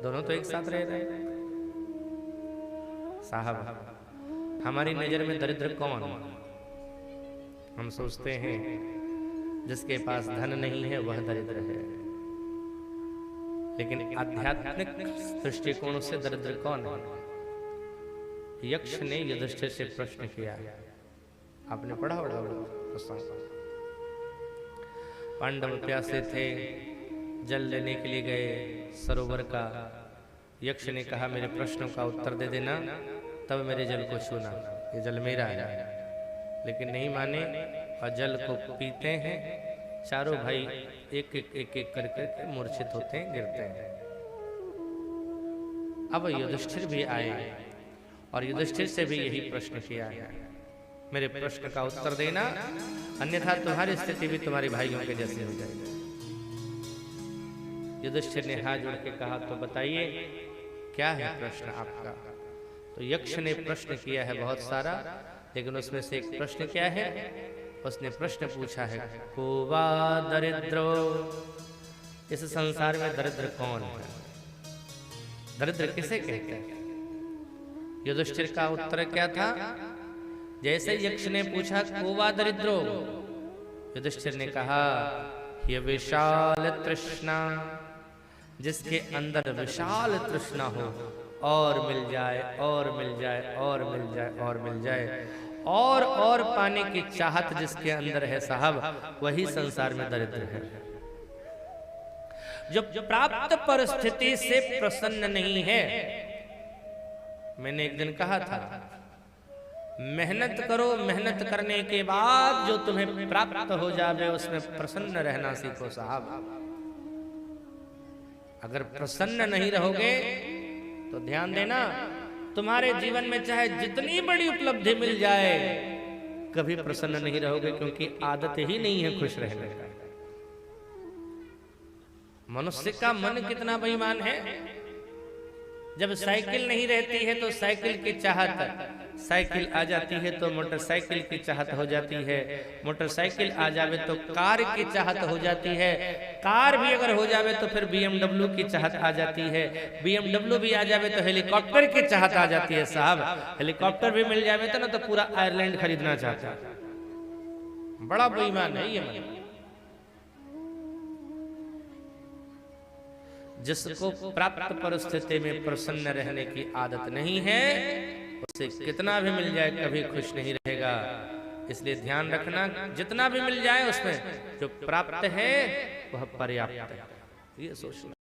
दोनों तो एक साथ रह रहे हैं। साहब, हमारी नजर में दरिद्र कौन? हम सोचते हैं जिसके पास धन नहीं है वह दरिद्र है, लेकिन आध्यात्मिक दृष्टिकोण से दरिद्र कौन है? यक्ष ने युधिष्ठिर से प्रश्न किया। आपने पढ़ा होगा प्रसंग। पांडव प्यासे थे, जल लेने के लिए गए सरोवर का। यक्ष ने कहा मेरे प्रश्नों का उत्तर दे देना, तब मेरे जल को छूना, ये जल मेरा है। लेकिन नहीं माने और जल को पीते हैं। चारों भाई एक एक करके मूर्छित होते हैं, गिरते हैं। अब युधिष्ठिर भी आए और युधिष्ठिर से भी यही प्रश्न किया है, मेरे प्रश्न का उत्तर देना, अन्यथा तुम्हारी स्थिति भी तुम्हारे भाइयों के जैसे हो जाएगी। युधिष्ठिर ने हाथ जोड़ के कहा तो बताइए क्या है प्रश्न आपका? तो यक्ष ने प्रश्न किया है बहुत सारा, लेकिन उसमें से एक प्रश्न क्या है? उसने प्रश्न पूछा है, को वा दरिद्रो, इस संसार में दरिद्र कौन है? दरिद्र किसे कहते हैं? युधिष्ठिर का उत्तर क्या था? जैसे यक्ष ने पूछा को वा दरिद्रो, युधिष्ठिर ने कहा ये विशाल तृष्णा, जिसके अंदर विशाल तृष्णा हो, और मिल जाए और मिल जाए और मिल जाए और मिल जाए, और पाने की चाहत जिसके अंदर है साहब, वही संसार में दरिद्र है। जो प्राप्त परिस्थिति से प्रसन्न नहीं है। मैंने एक दिन कहा था, मेहनत करो, मेहनत करने के बाद जो तुम्हें प्राप्त हो जाए उसमें प्रसन्न रहना सीखो साहब। अगर प्रसन्न नहीं रहोगे तो ध्यान देना, तुम्हारे जीवन में चाहे जितनी बड़ी उपलब्धि मिल जाए, कभी प्रसन्न नहीं रहोगे, क्योंकि आदत ही नहीं है खुश रहने का। मनुष्य का मन कितना बेईमान है। जब साइकिल नहीं रहती है तो साइकिल की चाहत, साइकिल आ जाती है तो मोटरसाइकिल की चाहत हो जाती है, मोटरसाइकिल आ जावे तो कार की चाहत हो जाती है, कार भी अगर हो जावे तो फिर BMW की चाहत आ जाती है, BMW भी आ जावे तो हेलीकॉप्टर की चाहत आ जाती है साहब। हेलीकॉप्टर भी मिल जावे तो ना तो पूरा आयरलैंड खरीदना चाहता है। बड़ा बेईमान है ये मन। जिसको प्राप्त परिस्थिति में प्रसन्न रहने की आदत नहीं है, उसे कितना भी मिल जाए कभी खुश नहीं रहेगा। इसलिए ध्यान रखना, जितना भी मिल जाए उसमें जो प्राप्त है वह पर्याप्त है, ये सोचना।